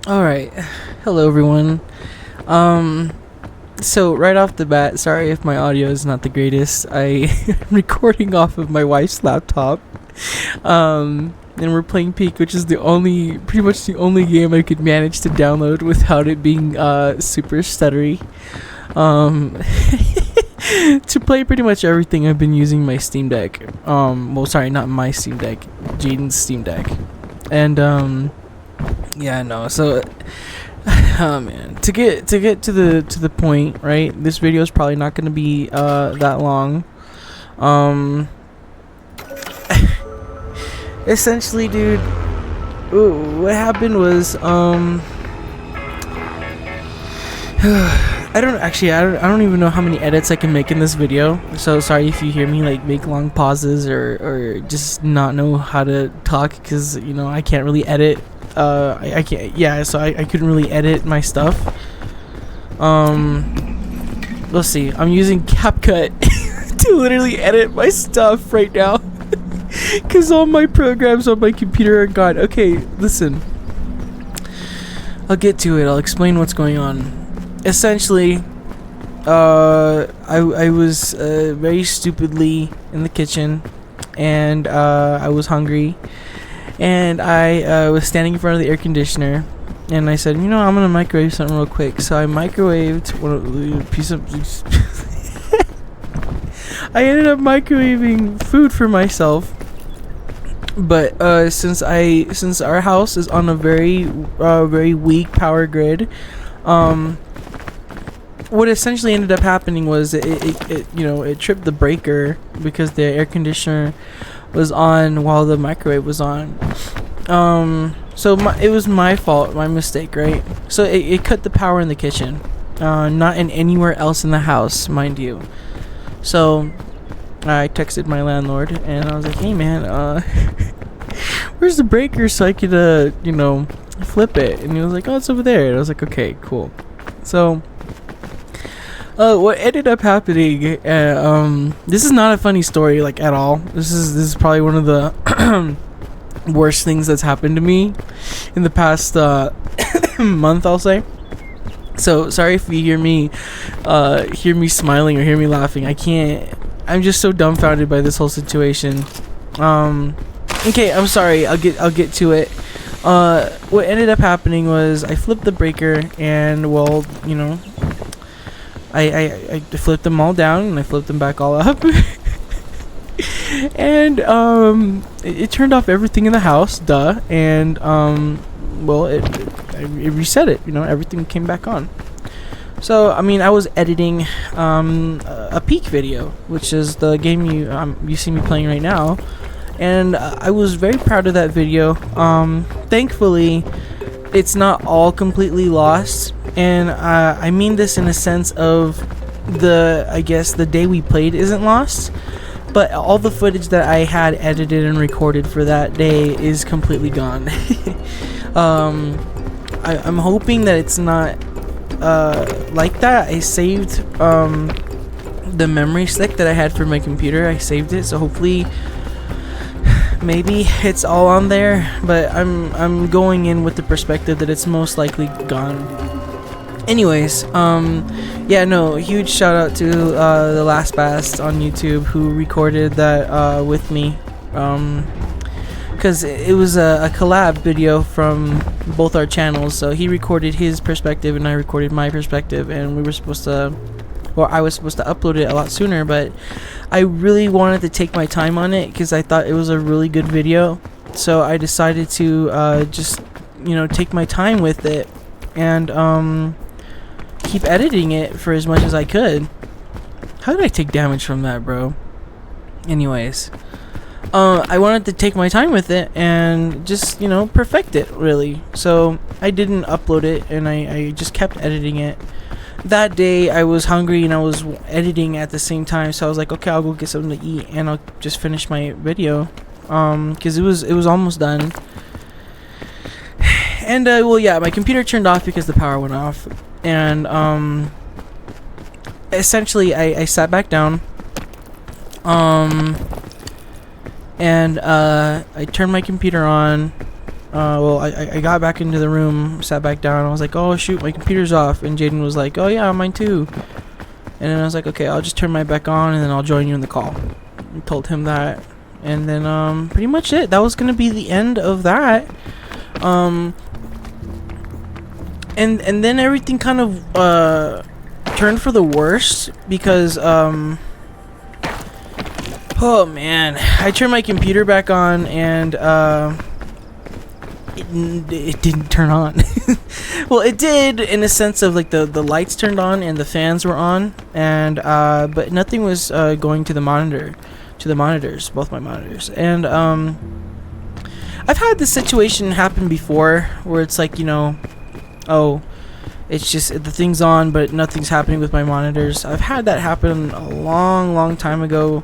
All right. Hello, everyone. Um, so right off the bat, sorry if my audio is not the greatest. I am recording off of my wife's laptop. And we're playing Peak, which is pretty much the only game I could manage to download without it being super stuttery. Um, to play pretty much everything, I've been using my Steam Deck. Well, sorry, not my Steam Deck, Jaden's Steam Deck, and yeah, no. So, oh man, to get to the point, right? This video is probably not going to be that long. Um, essentially, dude, what happened was I don't even know how many edits I can make in this video. So sorry if you hear me like make long pauses or just not know how to talk, because I can't really edit. I can't. Yeah, so I couldn't really edit my stuff. Let's see. I'm using CapCut to literally edit my stuff right now, because all my programs on my computer are gone. Okay, listen. I'll get to it. I'll explain what's going on. Essentially, I was very stupidly in the kitchen, and I was hungry, and I was standing in front of the air conditioner, and I said, I'm gonna microwave something real quick. So I microwaved a piece of I ended up microwaving food for myself. But since our house is on a very weak power grid, what essentially ended up happening was it tripped the breaker because the air conditioner was on while the microwave was on. So it was my fault, my mistake, right? So it cut the power in the kitchen, not in anywhere else in the house, mind you. So I texted my landlord and I was like, hey man, where's the breaker so I could flip it? And he was like, oh, it's over there. And I was like, okay, cool. So what ended up happening, this is not a funny story, like, at all. This is probably one of the worst things that's happened to me in the past month, I'll say. So sorry if you hear me smiling or hear me laughing. I'm just so dumbfounded by this whole situation. Okay, I'm sorry. I'll get to it. What ended up happening was I flipped the breaker, and I flipped them all down and I flipped them back all up. And it turned off everything in the house, duh. And it reset it. Everything came back on. So I was editing a Peak video, which is the game you see me playing right now, and I was very proud of that video. Thankfully, it's not all completely lost, and I mean this in a sense of the day we played isn't lost, but all the footage that I had edited and recorded for that day is completely gone. I'm hoping that it's not like that. I saved the memory stick that I had for my computer. I saved it, so hopefully maybe it's all on there, but I'm going in with the perspective that it's most likely gone. Anyways, huge shout out to the Last Bast on YouTube who recorded that with me, because it was a collab video from both our channels. So he recorded his perspective and I recorded my perspective, and I was supposed to upload it a lot sooner, but I really wanted to take my time on it because I thought it was a really good video. So I decided to just take my time with it and keep editing it for as much as I could. How did I take damage from that, bro? Anyways, I wanted to take my time with it and just perfect it, really. So I didn't upload it, and I just kept editing it. That day I was hungry and I was editing at the same time, so I was like, okay, I'll go get something to eat and I'll just finish my video, because it was almost done. And my computer turned off because the power went off, and essentially I sat back down, and I turned my computer on, well, I got back into the room, sat back down. I was like, oh shoot, my computer's off. And Jaden was like, oh yeah, mine too. And then I was like, okay, I'll just turn my back on and then I'll join you in the call. I told him that. And then pretty much it. That was gonna be the end of that. And then everything kind of turned for the worst because oh man, I turned my computer back on and it didn't turn on. Well, it did in a sense of like the lights turned on and the fans were on, and but nothing was going to the monitors, both my monitors. And I've had this situation happen before where it's like, you know, oh, it's just the thing's on but nothing's happening with my monitors. I've had that happen a long time ago.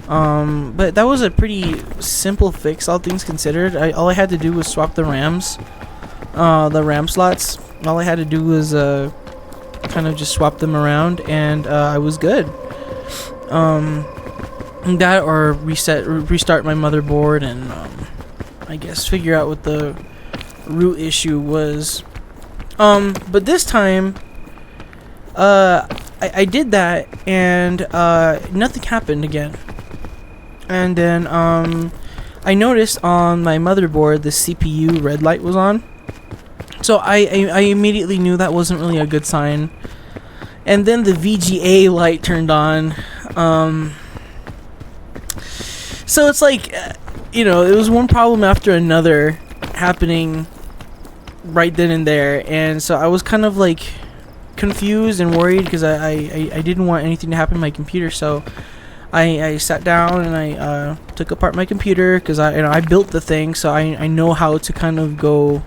But that was a pretty simple fix, all things considered. All I had to do was swap the RAMs, the RAM slots. All I had to do was kind of just swap them around, and I was good. That or restart my motherboard, and I guess figure out what the root issue was. But this time, I did that, and nothing happened again. And then I noticed on my motherboard the CPU red light was on. So I immediately knew that wasn't really a good sign. And then the VGA light turned on. So it's like, you know, it was one problem after another happening right then and there. And so I was kind of like confused and worried because I didn't want anything to happen to my computer. So I sat down and I took apart my computer because I built the thing, so I know how to kind of go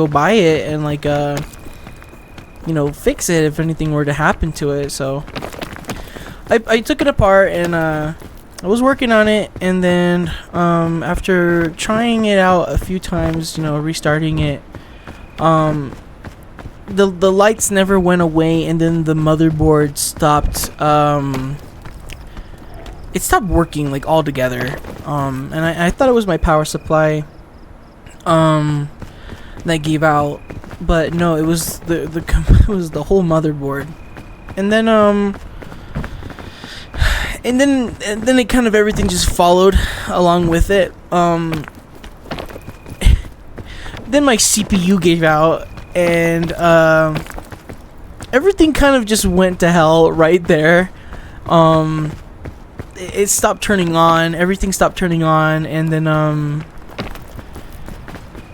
by it and like you know, fix it if anything were to happen to it. So I took it apart and I was working on it, and then after trying it out a few times, you know, restarting it, the lights never went away, and then the motherboard stopped. It stopped working like altogether, and I thought it was my power supply that gave out, but no, it was it was the whole motherboard. And then it kind of everything just followed along with it. Then my CPU gave out, and everything kind of just went to hell right there. It stopped turning on, everything stopped turning on, and then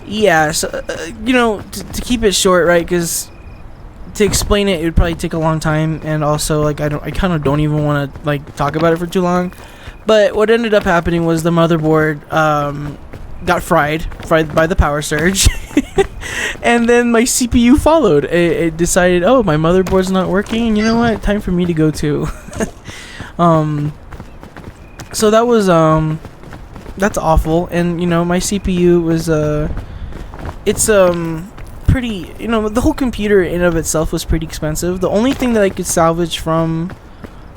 yeah, so you know, to keep it short, right, because to explain it would probably take a long time, and also like I kind of don't even want to like talk about it for too long. But what ended up happening was the motherboard got fried by the power surge. And then my CPU followed. It decided, oh, my motherboard's not working, and you know what, time for me to go too. So that was that's awful. And you know, my CPU was it's pretty, you know, the whole computer in of itself was pretty expensive. The only thing that I could salvage from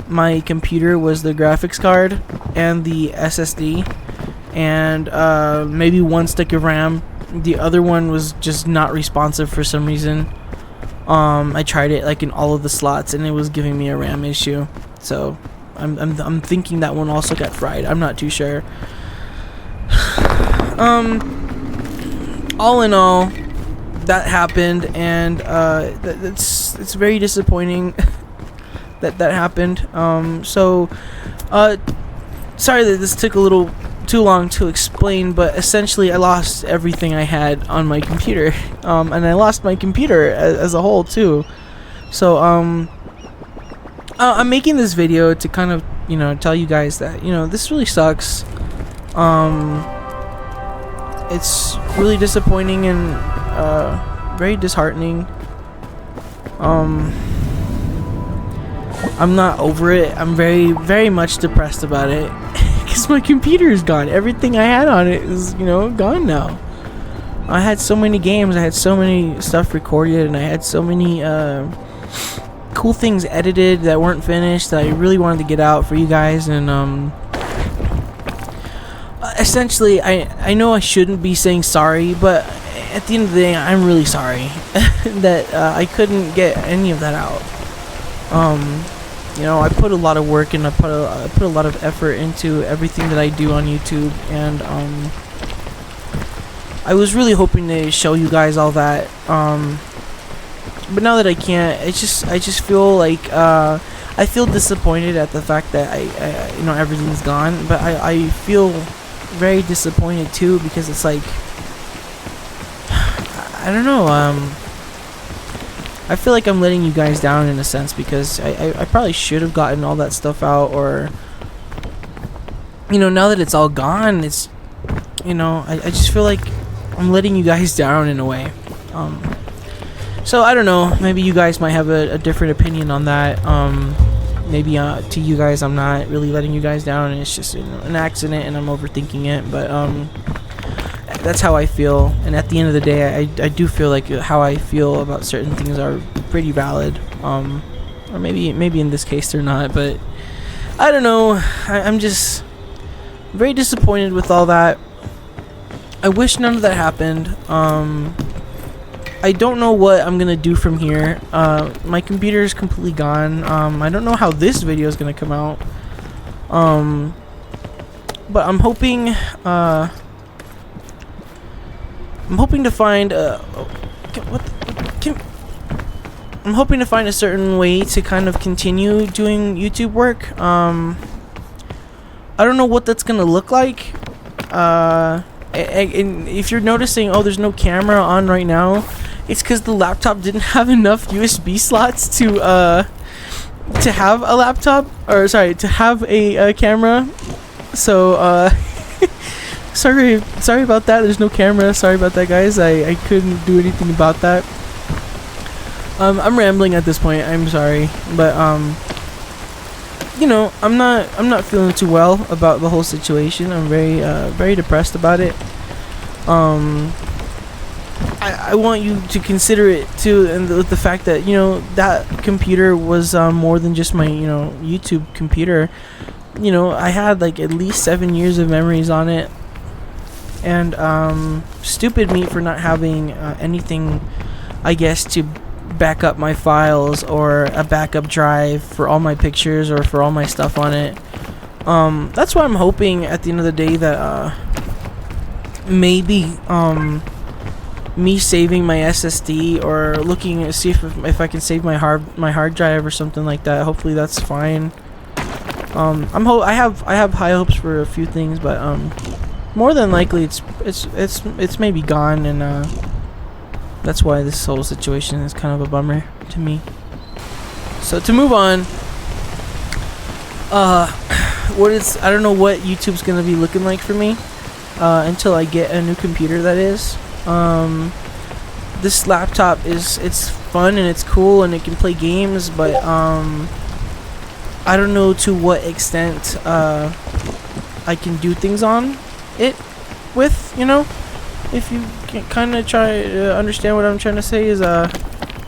my computer was the graphics card and the SSD, and maybe one stick of RAM. The other one was just not responsive for some reason. I tried it like in all of the slots, and it was giving me a RAM issue. So I'm thinking that one also got fried. I'm not too sure. All in all, that happened, and it's very disappointing that happened. So sorry that this took a little too long to explain, but essentially I lost everything I had on my computer, and I lost my computer as a whole too. So I'm making this video to kind of, you know, tell you guys that, you know, this really sucks. It's really disappointing and very disheartening. I'm not over it. I'm very much depressed about it because my computer is gone. Everything I had on it is, you know, gone now. I had so many games, I had so many stuff recorded, and I had so many cool things edited that weren't finished that I really wanted to get out for you guys. And essentially, I know I shouldn't be saying sorry, but at the end of the day, I'm really sorry that I couldn't get any of that out. You know, I put a lot of work and I put a lot of effort into everything that I do on YouTube, and I was really hoping to show you guys all that. But now that I can't, I just feel like I feel disappointed at the fact that I you know, everything's gone. But I feel very disappointed too, because it's like, I don't know. I feel like I'm letting you guys down in a sense, because I probably should have gotten all that stuff out, or, you know, now that it's all gone, it's, you know, I just feel like I'm letting you guys down in a way. So I don't know, maybe you guys might have a different opinion on that. Maybe to you guys I'm not really letting you guys down, and it's just, you know, an accident and I'm overthinking it, but that's how I feel. And at the end of the day, I do feel like how I feel about certain things are pretty valid, or maybe in this case they're not, but I don't know. I'm just very disappointed with all that. I wish none of that happened. I don't know what I'm gonna do from here. My computer is completely gone. I don't know how this video is gonna come out, but I'm hoping to find I'm hoping to find a certain way to kind of continue doing YouTube work. I don't know what that's gonna look like. And if you're noticing, oh, there's no camera on right now, it's because the laptop didn't have enough USB slots to have a laptop, or sorry, to have a camera. So sorry about that. There's no camera. Sorry about that, guys. I couldn't do anything about that. I'm rambling at this point. I'm sorry, but you know, I'm not feeling too well about the whole situation. I'm very depressed about it. I want you to consider it too, and the fact that, you know, that computer was more than just my, you know, YouTube computer. You know, I had like at least 7 years of memories on it, and stupid me for not having anything, I guess, to back up my files, or a backup drive for all my pictures or for all my stuff on it. That's why I'm hoping at the end of the day that maybe me saving my SSD, or looking to see if I can save my hard drive or something like that. Hopefully that's fine. I have high hopes for a few things, but more than likely it's maybe gone, and that's why this whole situation is kind of a bummer to me. So to move on, I don't know what YouTube's gonna be looking like for me until I get a new computer, that is. This laptop it's fun and it's cool and it can play games, but I don't know to what extent I can do things on it with, you know. If you can kind of try to understand what I'm trying to say, is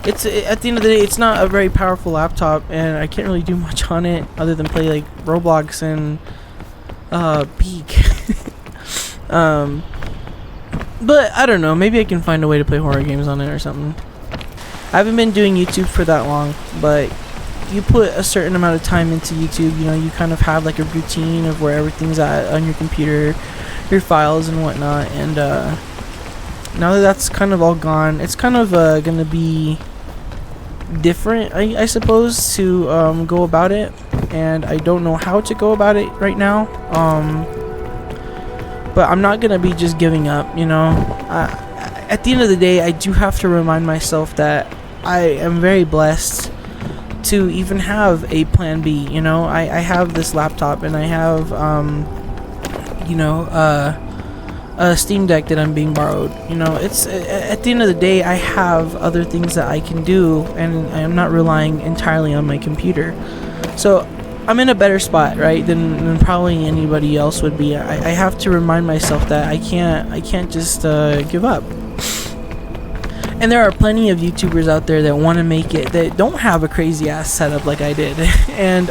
it's at the end of the day, it's not a very powerful laptop, and I can't really do much on it other than play like Roblox and Peak. But I don't know, maybe I can find a way to play horror games on it or something. I haven't been doing YouTube for that long, but you put a certain amount of time into YouTube, you know, you kind of have like a routine of where everything's at on your computer, your files and whatnot, and now that that's kind of all gone, it's kind of gonna be different, I suppose, to go about it, and I don't know how to go about it right now. But I'm not gonna be just giving up, you know. At the end of the day, I do have to remind myself that I am very blessed to even have a plan B, you know. I have this laptop, and I have you know, a Steam Deck that I'm being borrowed. You know, it's at the end of the day, I have other things that I can do, and I'm not relying entirely on my computer. So I'm in a better spot, right, than probably anybody else would be. I have to remind myself that I can't just give up. And there are plenty of YouTubers out there that want to make it, that don't have a crazy ass setup like I did. And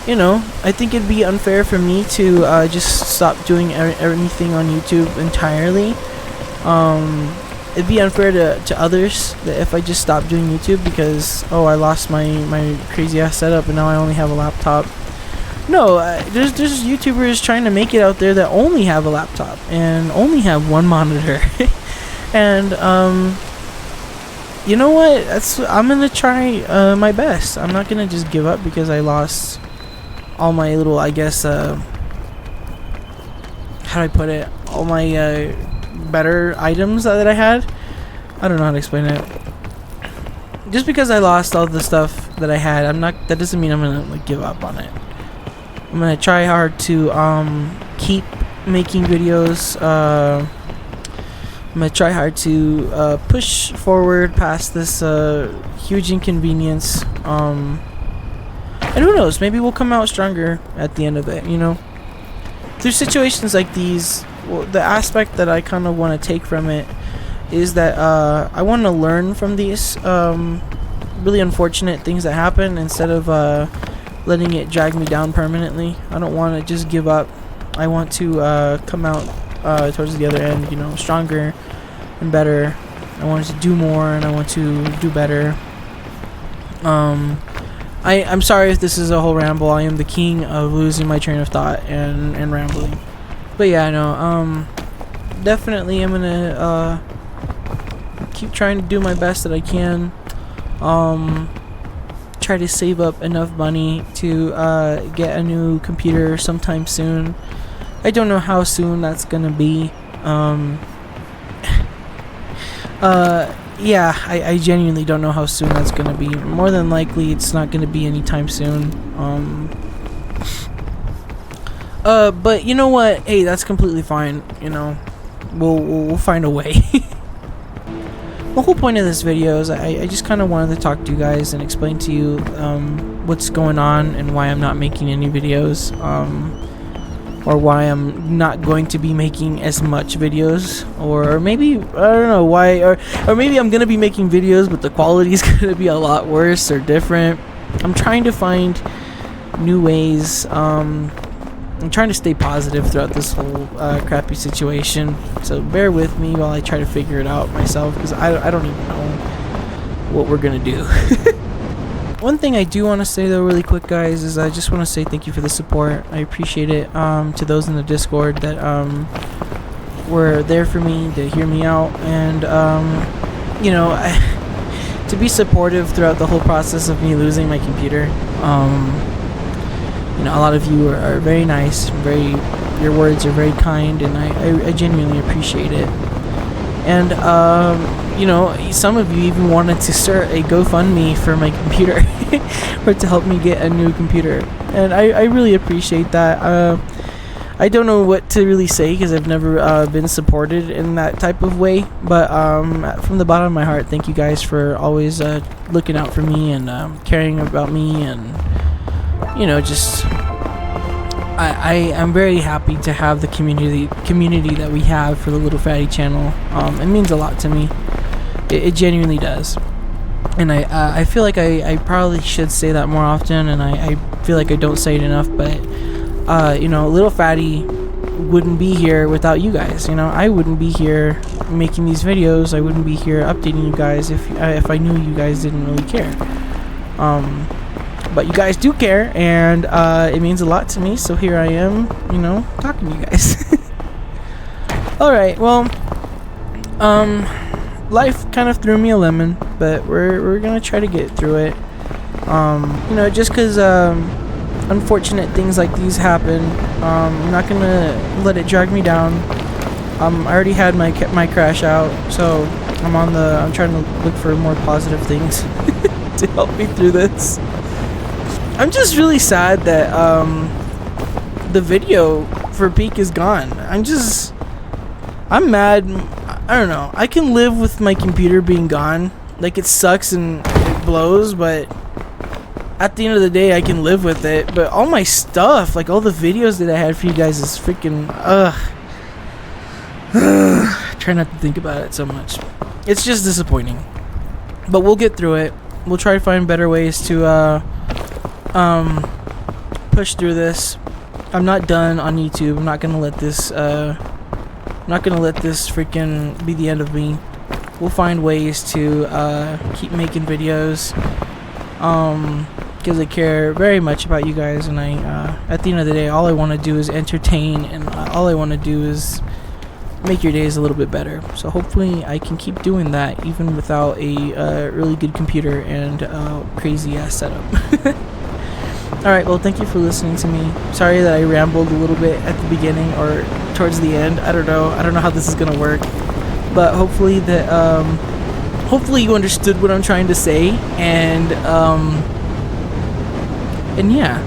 you know, I think it'd be unfair for me to just stop doing anything on YouTube entirely. It'd be unfair to others that if I just stopped doing YouTube because, oh, I lost my crazy ass setup and now I only have a laptop. No, there's YouTubers trying to make it out there that only have a laptop and only have one monitor. And you know what? I'm gonna try my best. I'm not gonna just give up because I lost all my little, I guess, how do I put it? All my better items that I had. I don't know how to explain it. Just because I lost all the stuff that I had, that doesn't mean I'm gonna like give up on it. I'm gonna try hard to keep making videos. I'm gonna try hard to push forward past this huge inconvenience. And who knows? Maybe we'll come out stronger at the end of it. You know, through situations like these, well, the aspect that I kind of want to take from it is that I want to learn from these really unfortunate things that happen instead of letting it drag me down permanently. I don't want to just give up. I want to come out towards the other end, you know, stronger and better. I want to do more and I want to do better. I'm sorry if this is a whole ramble. I am the king of losing my train of thought and rambling. But yeah, I know. Definitely I'm gonna keep trying to do my best that I can. Try to save up enough money to get a new computer sometime soon. I don't know how soon that's gonna be. Yeah, I genuinely don't know how soon that's gonna be. More than likely, it's not gonna be anytime soon. But you know what? Hey, that's completely fine. You know, we'll find a way. The whole point of this video is I just kind of wanted to talk to you guys and explain to you what's going on and why I'm not making any videos, or why I'm not going to be making as much videos, or maybe, I don't know why, or maybe I'm gonna be making videos but the quality is gonna be a lot worse or different. I'm trying to find new ways. I'm trying to stay positive throughout this whole crappy situation, so bear with me while I try to figure it out myself, because I don't even know what we're gonna do. One thing I do want to say though really quick, guys, is I just want to say thank you for the support. I appreciate it. To those in the Discord that were there for me to hear me out, and you know, to be supportive throughout the whole process of me losing my computer. You know, a lot of you are very nice, your words are very kind, and I genuinely appreciate it. And you know, some of you even wanted to start a GoFundMe for my computer, or to help me get a new computer, and I really appreciate that. I don't know what to really say because I've never been supported in that type of way, but from the bottom of my heart, thank you guys for always looking out for me and caring about me, and you know, just I am very happy to have the community that we have for the Little Fatty channel. It means a lot to me. It genuinely does, and I feel like I probably should say that more often, and I feel like I don't say it enough. But you know, Little Fatty wouldn't be here without you guys. You know, I wouldn't be here making these videos. I wouldn't be here updating you guys if I knew you guys didn't really care. But you guys do care, and it means a lot to me, so here I am, you know, talking to you guys. Alright, well, life kind of threw me a lemon, but we're gonna try to get through it. You know, just because unfortunate things like these happen, I'm not gonna let it drag me down. I already had my crash out, so I'm trying to look for more positive things to help me through this. I'm just really sad that the video for Peak is gone. I'm mad. I don't know. I can live with my computer being gone. Like, it sucks and it blows, but at the end of the day, I can live with it. But all my stuff, like all the videos that I had for you guys, is freaking try not to think about it so much. It's just disappointing. But we'll get through it. We'll try to find better ways to push through this. I'm not done on YouTube. I'm not gonna let this freaking be the end of me. We'll find ways to keep making videos, because I care very much about you guys, and I at the end of the day, all I want to do is entertain, and all I want to do is make your days a little bit better. So hopefully I can keep doing that even without a really good computer and crazy ass setup. Alright, well, thank you for listening to me. Sorry that I rambled a little bit at the beginning or towards the end. I don't know how this is gonna work, but hopefully you understood what I'm trying to say, and yeah.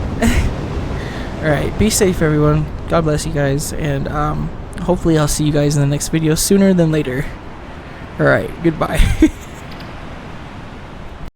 Alright, be safe, everyone. God bless you guys, and hopefully I'll see you guys in the next video sooner than later. Alright, goodbye.